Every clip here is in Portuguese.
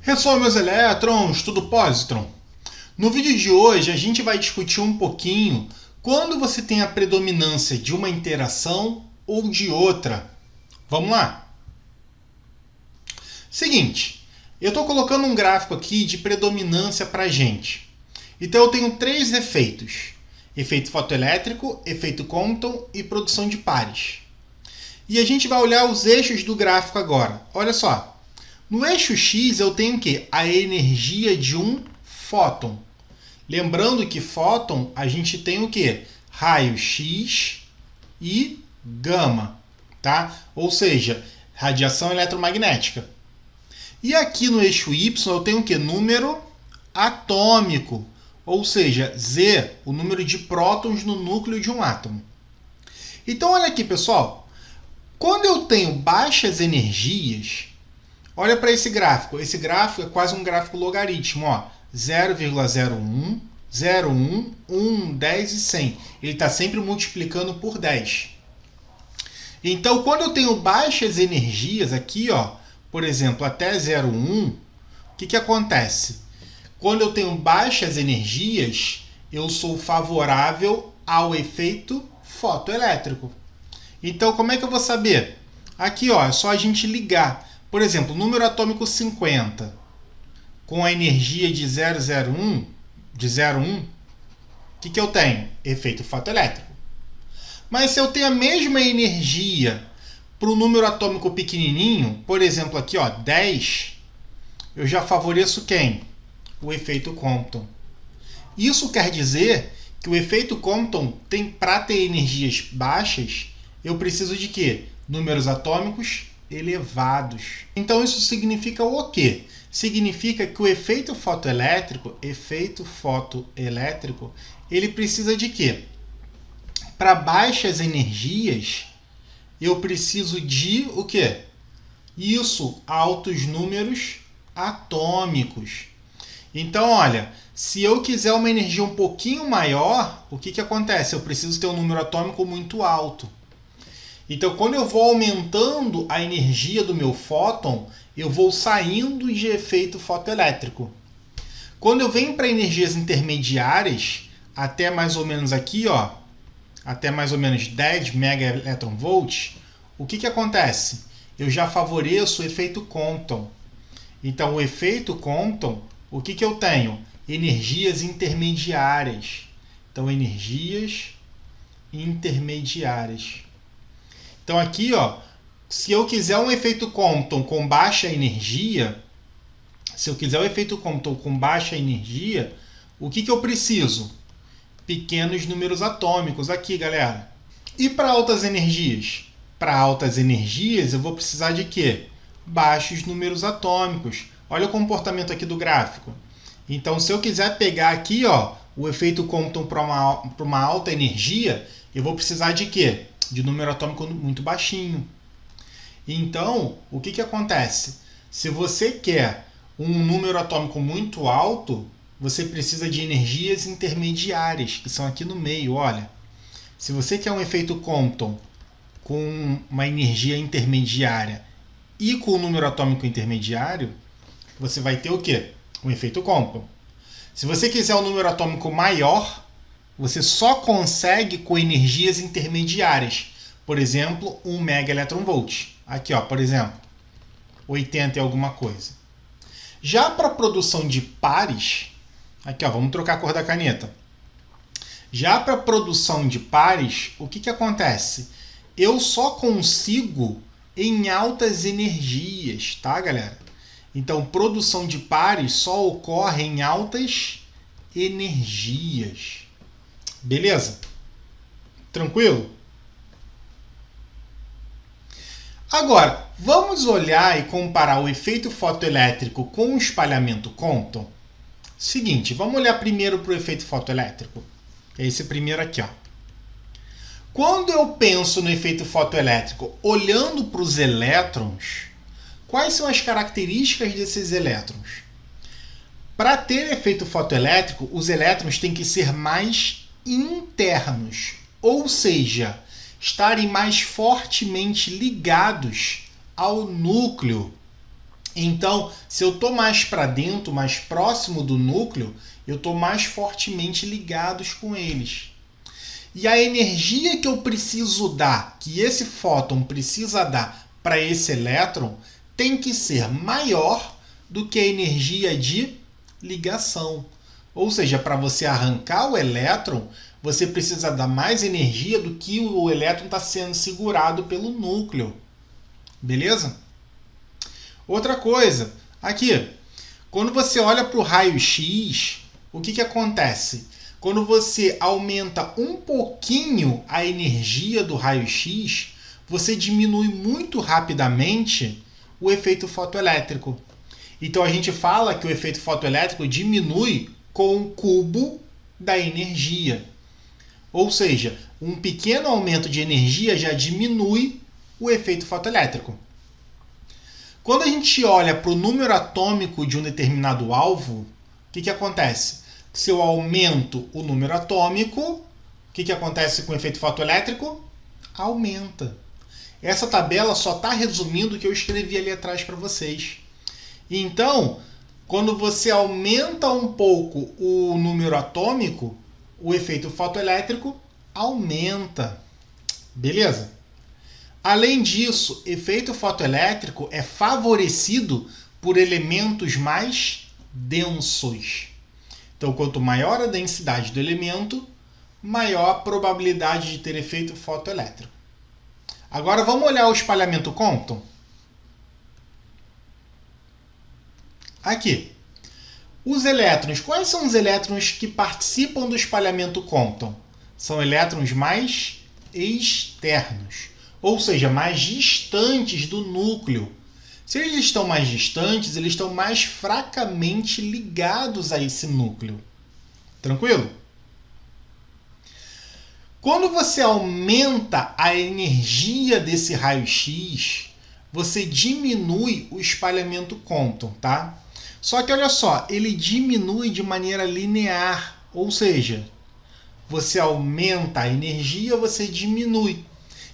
Ressoa meus elétrons, tudo positron? No vídeo de hoje a gente vai discutir um pouquinho quando você tem a predominância de uma interação ou de outra. Vamos lá? Seguinte, eu estou colocando um gráfico aqui de predominância para a gente. Então eu tenho três efeitos: efeito fotoelétrico, efeito Compton e produção de pares. E a gente vai olhar os eixos do gráfico agora. Olha só. No eixo X eu tenho o quê? A energia de um fóton. Lembrando que fóton a gente tem o quê? Raio X e gama, tá? Ou seja, radiação eletromagnética. E aqui no eixo Y eu tenho o quê? Número atômico, ou seja, Z, o número de prótons no núcleo de um átomo. Então olha aqui, pessoal. Quando eu tenho baixas energias, olha para esse gráfico. Esse gráfico é quase um gráfico logaritmo. 0,01, 0,1, 1, 10 e 100. Ele está sempre multiplicando por 10. Então, quando eu tenho baixas energias aqui, por exemplo, até 0,1, o que acontece? Quando eu tenho baixas energias, eu sou favorável ao efeito fotoelétrico. Então, como é que eu vou saber? Aqui, é só a gente ligar. Por exemplo, número atômico 50, com a energia de 0,01, de 0,1, o que eu tenho? Efeito fotoelétrico. Mas se eu tenho a mesma energia para o número atômico pequenininho, por exemplo, aqui, 10, eu já favoreço quem? O efeito Compton. Isso quer dizer que o efeito Compton tem, para ter energias baixas, eu preciso de quê? Números atômicos elevados. Então isso significa o quê? Significa que o efeito fotoelétrico, ele precisa de quê? Para baixas energias, eu preciso de o quê? Isso, altos números atômicos. Então, olha, se eu quiser uma energia um pouquinho maior, o que acontece? Eu preciso ter um número atômico muito alto. Então, quando eu vou aumentando a energia do meu fóton, eu vou saindo de efeito fotoelétrico. Quando eu venho para energias intermediárias, até mais ou menos aqui, até mais ou menos 10 megaelectronvolts, o que acontece? Eu já favoreço o efeito Compton. Então, o efeito Compton, o que eu tenho? Energias intermediárias. Então, energias intermediárias. Então aqui, se eu quiser um efeito Compton com baixa energia, o que eu preciso? Pequenos números atômicos aqui, galera. E para altas energias? Para altas energias eu vou precisar de quê? Baixos números atômicos. Olha o comportamento aqui do gráfico. Então, se eu quiser pegar aqui, o efeito Compton para uma alta energia, eu vou precisar de quê? De número atômico muito baixinho. Então, o que acontece? Se você quer um número atômico muito alto, você precisa de energias intermediárias, que são aqui no meio, olha. Se você quer um efeito Compton com uma energia intermediária e com um número atômico intermediário, você vai ter o quê? Um efeito Compton. Se você quiser um número atômico maior, você só consegue com energias intermediárias. Por exemplo, 1 megaelectronvolt. Aqui, por exemplo, 80 e alguma coisa. Já para a produção de pares, aqui, vamos trocar a cor da caneta. Já para a produção de pares, o que acontece? Eu só consigo em altas energias, tá, galera? Então, produção de pares só ocorre em altas energias. Beleza? Tranquilo? Agora, vamos olhar e comparar o efeito fotoelétrico com o espalhamento Compton? Seguinte, vamos olhar primeiro para o efeito fotoelétrico. É esse primeiro aqui, Quando eu penso no efeito fotoelétrico olhando para os elétrons, quais são as características desses elétrons? Para ter efeito fotoelétrico, os elétrons têm que ser mais internos, ou seja, estarem mais fortemente ligados ao núcleo Então, se eu estou mais para dentro, mais próximo do núcleo, eu estou mais fortemente ligados com eles. E a energia que eu preciso dar, que esse fóton precisa dar para esse elétron, tem que ser maior do que a energia de ligação. Ou seja, para você arrancar o elétron, você precisa dar mais energia do que o elétron está sendo segurado pelo núcleo. Beleza? Outra coisa, aqui, quando você olha para o raio-x, o que acontece? Quando você aumenta um pouquinho a energia do raio-x, você diminui muito rapidamente o efeito fotoelétrico. Então a gente fala que o efeito fotoelétrico diminui com o cubo da energia. Ou seja, um pequeno aumento de energia já diminui o efeito fotoelétrico. Quando a gente olha para o número atômico de um determinado alvo, o que acontece? Se eu aumento o número atômico, o que acontece com o efeito fotoelétrico? Aumenta. Essa tabela só está resumindo o que eu escrevi ali atrás para vocês. Então, quando você aumenta um pouco o número atômico, o efeito fotoelétrico aumenta. Beleza? Além disso, efeito fotoelétrico é favorecido por elementos mais densos. Então, quanto maior a densidade do elemento, maior a probabilidade de ter efeito fotoelétrico. Agora vamos olhar o espalhamento Compton. Aqui. Os elétrons. Quais são os elétrons que participam do espalhamento Compton? São elétrons mais externos, ou seja, mais distantes do núcleo. Se eles estão mais distantes, eles estão mais fracamente ligados a esse núcleo. Tranquilo? Quando você aumenta a energia desse raio-x, você diminui o espalhamento Compton, tá? Só que olha só, ele diminui de maneira linear, ou seja, você aumenta a energia, você diminui.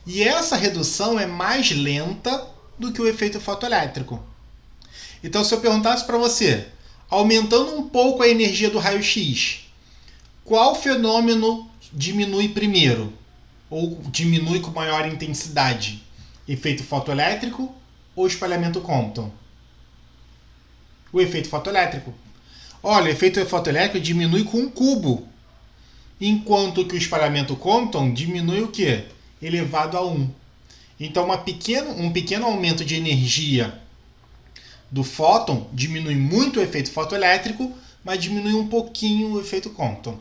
E essa redução é mais lenta do que o efeito fotoelétrico. Então, se eu perguntasse para você, aumentando um pouco a energia do raio-x, qual fenômeno diminui primeiro? Ou diminui com maior intensidade? Efeito fotoelétrico ou espalhamento Compton? O efeito fotoelétrico. Olha, o efeito fotoelétrico diminui com um cubo, enquanto que o espalhamento Compton diminui o quê? Elevado a 1. Então, um pequeno aumento de energia do fóton diminui muito o efeito fotoelétrico, mas diminui um pouquinho o efeito Compton.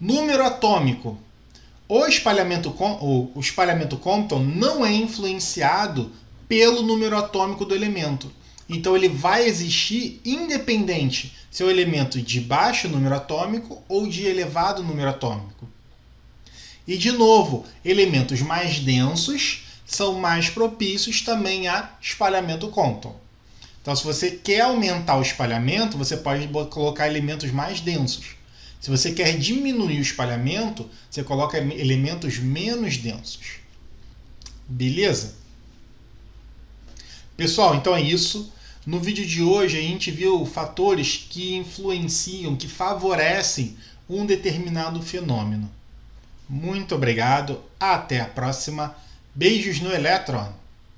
Número atômico. O espalhamento Compton não é influenciado pelo número atômico do elemento. Então ele vai existir independente se é um elemento de baixo número atômico ou de elevado número atômico. E de novo, elementos mais densos são mais propícios também a espalhamento Compton. Então, se você quer aumentar o espalhamento, você pode colocar elementos mais densos. Se você quer diminuir o espalhamento, você coloca elementos menos densos. Beleza? Pessoal, então é isso. No vídeo de hoje a gente viu fatores que influenciam, que favorecem um determinado fenômeno. Muito obrigado, até a próxima. Beijos no elétron!